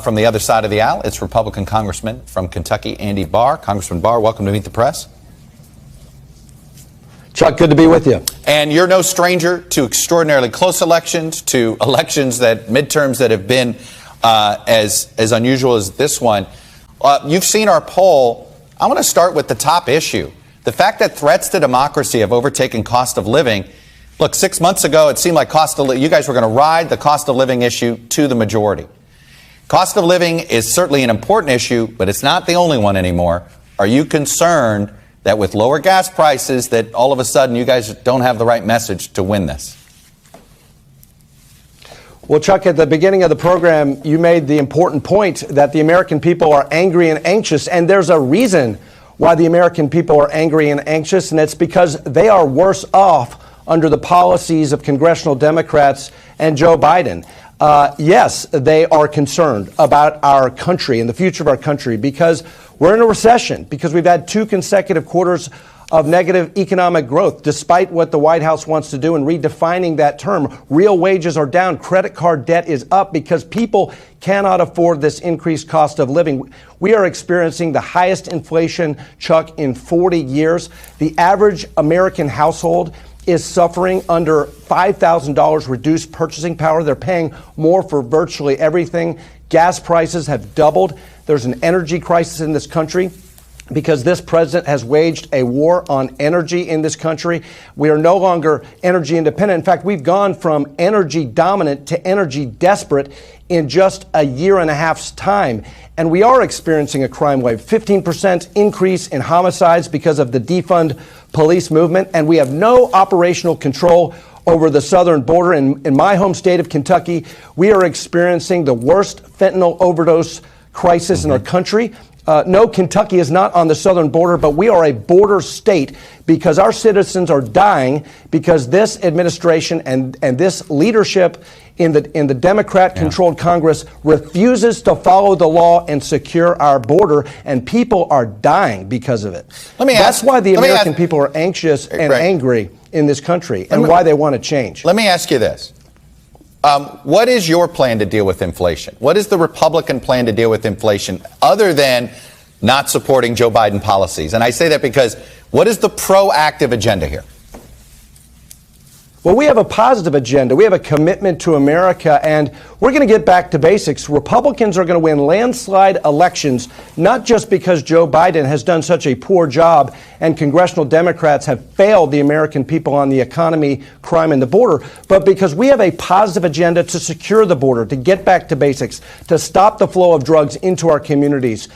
From the other side of the aisle, it's Republican Congressman from Kentucky, Andy Barr. Congressman Barr, welcome to Meet the Press. Chuck, good to be with you. And you're no stranger to extraordinarily close elections, to elections midterms that have been as unusual as this one. You've seen our poll. I want to start with the top issue. The fact that threats to democracy have overtaken cost of living. Look, 6 months ago, it seemed like you guys were going to ride the cost of living issue to the majority. Cost of living is certainly an important issue, but it's not the only one anymore. Are you concerned that with lower gas prices that all of a sudden you guys don't have the right message to win this? Well, Chuck, at the beginning of the program, you made the important point that the American people are angry and anxious, and there's a reason why the American people are angry and anxious, and it's because they are worse off under the policies of congressional Democrats and Joe Biden. Yes, they are concerned about our country and the future of our country because we're in a recession, because we've had 2 consecutive quarters of negative economic growth, despite what the White House wants to do in redefining that term. Real wages are down. Credit card debt is up because people cannot afford this increased cost of living. We are experiencing the highest inflation, Chuck, in 40 years. The average American household is suffering under $5,000 reduced purchasing power. They're paying more for virtually everything. Gas prices have doubled. There's an energy crisis in this country because this president has waged a war on energy in this country. We are no longer energy independent. In fact, we've gone from energy dominant to energy desperate in just a year and a half's time. And we are experiencing a crime wave, 15% increase in homicides because of the defund police movement. And we have no operational control over the southern border. In my home state of Kentucky, we are experiencing the worst fentanyl overdose crisis in our country. No, Kentucky is not on the southern border, but we are a border state because our citizens are dying because this administration and this leadership in the Democrat-controlled Congress refuses to follow the law and secure our border, and people are dying because of it. That's why the American people are anxious and angry in this country and why they want to change. Let me ask you this. What is your plan to deal with inflation? What is the Republican plan to deal with inflation other than not supporting Joe Biden policies? And I say that because what is the proactive agenda here? Well, we have a positive agenda. We have a commitment to America, and we're going to get back to basics. Republicans are going to win landslide elections, not just because Joe Biden has done such a poor job and congressional Democrats have failed the American people on the economy, crime, and the border, but because we have a positive agenda to secure the border, to get back to basics, to stop the flow of drugs into our communities,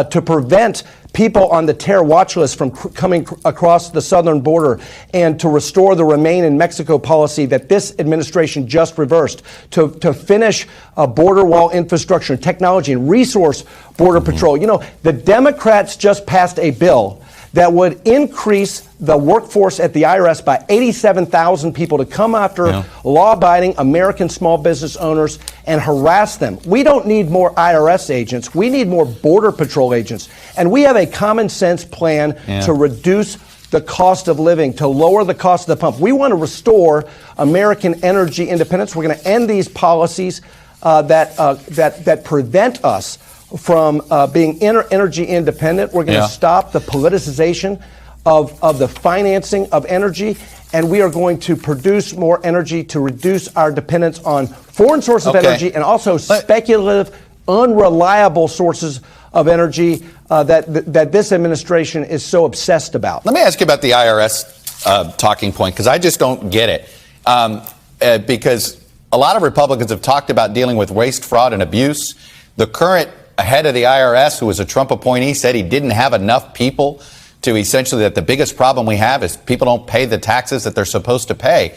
to prevent people on the terror watch list from coming across the southern border, and to restore the Remain in Mexico policy that this administration just reversed, to finish border wall infrastructure and technology and resource border patrol. You know, the Democrats just passed a bill that would increase the workforce at the IRS by 87,000 people to come after law-abiding American small business owners and harass them. We don't need more IRS agents. We need more Border Patrol agents. And we have a common sense plan to reduce the cost of living, to lower the cost of the pump. We want to restore American energy independence. We're going to end these policies that prevent us from being energy independent. We're going to stop the politicization of the financing of energy, and we are going to produce more energy to reduce our dependence on foreign sources of energy and also speculative, unreliable sources of energy that this administration is so obsessed about. Let me ask you about the IRS talking point, because I just don't get it. Because a lot of Republicans have talked about dealing with waste, fraud, and abuse. The current head of the IRS, who was a Trump appointee, said he didn't have enough people to essentially, that the biggest problem we have is people don't pay the taxes that they're supposed to pay.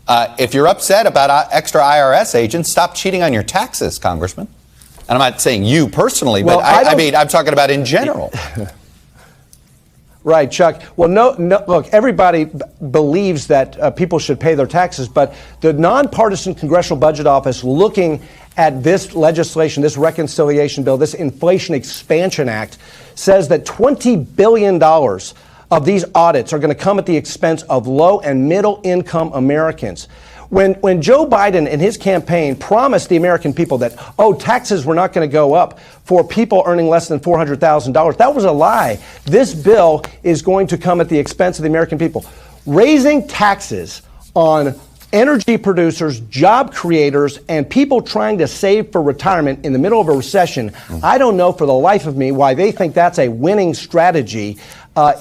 If you're upset about extra IRS agents, stop cheating on your taxes, Congressman. And I'm not saying you personally, but I mean, I'm talking about in general. Right, Chuck. Well, no, look, everybody believes that people should pay their taxes, but the nonpartisan Congressional Budget Office looking at this legislation, this reconciliation bill, this Inflation Expansion Act, says that $20 billion of these audits are going to come at the expense of low and middle income Americans. When Joe Biden and his campaign promised the American people that, taxes were not going to go up for people earning less than $400,000, that was a lie. This bill is going to come at the expense of the American people. Raising taxes on energy producers, job creators, and people trying to save for retirement in the middle of a recession, I don't know for the life of me why they think that's a winning strategy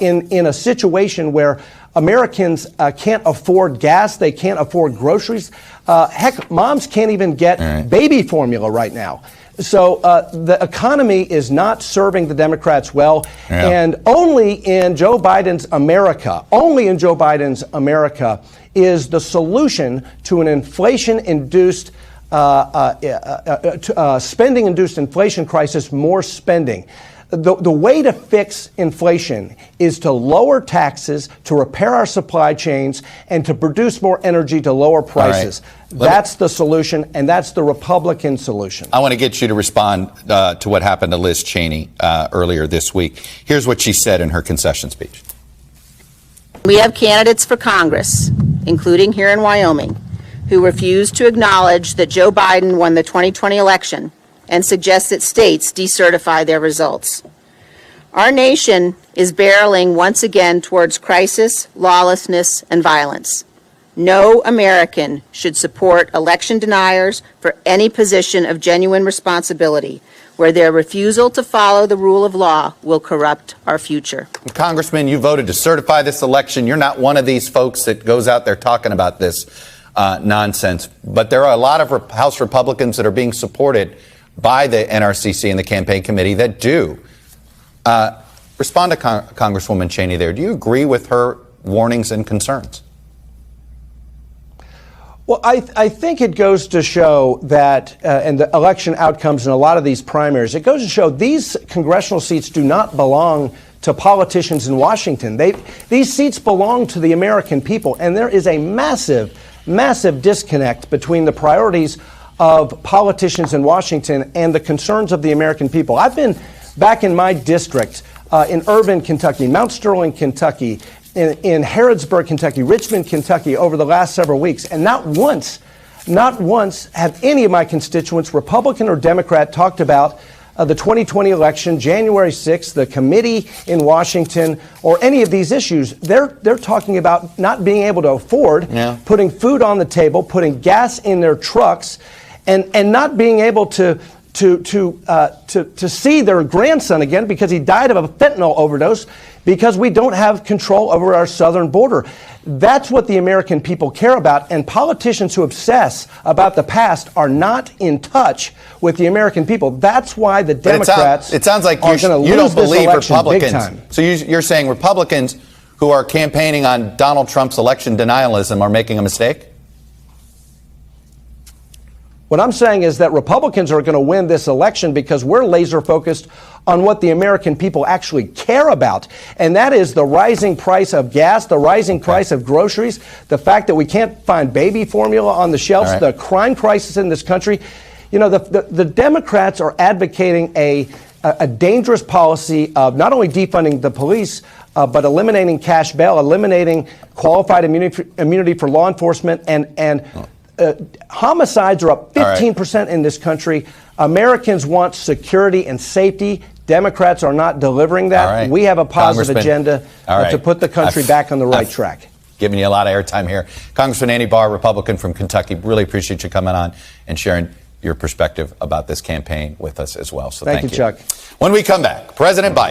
in a situation where Americans can't afford gas, they can't afford groceries. Heck, moms can't even get baby formula right now. So the economy is not serving the Democrats well, and only in Joe Biden's America, is the solution to an inflation-induced, spending-induced inflation crisis more spending. The way to fix inflation is to lower taxes, to repair our supply chains, and to produce more energy to lower prices. That's the solution, and that's the Republican solution. I want to get you to respond to what happened to Liz Cheney earlier this week. Here's what she said in her concession speech. We have candidates for Congress, including here in Wyoming, who refuse to acknowledge that Joe Biden won the 2020 election and suggest that states decertify their results. Our nation is barreling once again towards crisis, lawlessness, and violence. No American should support election deniers for any position of genuine responsibility, where their refusal to follow the rule of law will corrupt our future. Congressman, you voted to certify this election. You're not one of these folks that goes out there talking about this nonsense. But there are a lot of House Republicans that are being supported by the NRCC and the campaign committee that do. Respond to Congresswoman Cheney there. Do you agree with her warnings and concerns? Well, I think it goes to show that, and the election outcomes in a lot of these primaries, it goes to show these congressional seats do not belong to politicians in Washington. These seats belong to the American people, and there is a massive, massive disconnect between the priorities of politicians in Washington and the concerns of the American people. I've been back in my district in Irvine, Kentucky, Mount Sterling, Kentucky, in Harrodsburg, Kentucky, Richmond, Kentucky over the last several weeks, and not once have any of my constituents, Republican or Democrat, talked about the 2020 election, January 6th, the committee in Washington, or any of these issues. They're talking about not being able to afford putting food on the table, putting gas in their trucks, and not being able to see their grandson again because he died of a fentanyl overdose because we don't have control over our southern border. That's what the American people care about, and politicians who obsess about the past are not in touch with the American people. That's why the Democrats it sounds like are going to you lose don't believe this election big Republicans. time. So you're saying Republicans who are campaigning on Donald Trump's election denialism are making a mistake? What I'm saying is that Republicans are going to win this election because we're laser focused on what the American people actually care about. And that is the rising price of gas, the rising price of groceries, the fact that we can't find baby formula on the shelves, the crime crisis in this country. You know, the Democrats are advocating a dangerous policy of not only defunding the police, but eliminating cash bail, eliminating qualified immunity for law enforcement, and homicides are up 15% in this country. Americans want security and safety. Democrats are not delivering that. We have a positive agenda to put the country back on the right track. Giving you a lot of airtime here. Congressman Andy Barr, Republican from Kentucky, really appreciate you coming on and sharing your perspective about this campaign with us as well. So thank you, Chuck. When we come back, President Biden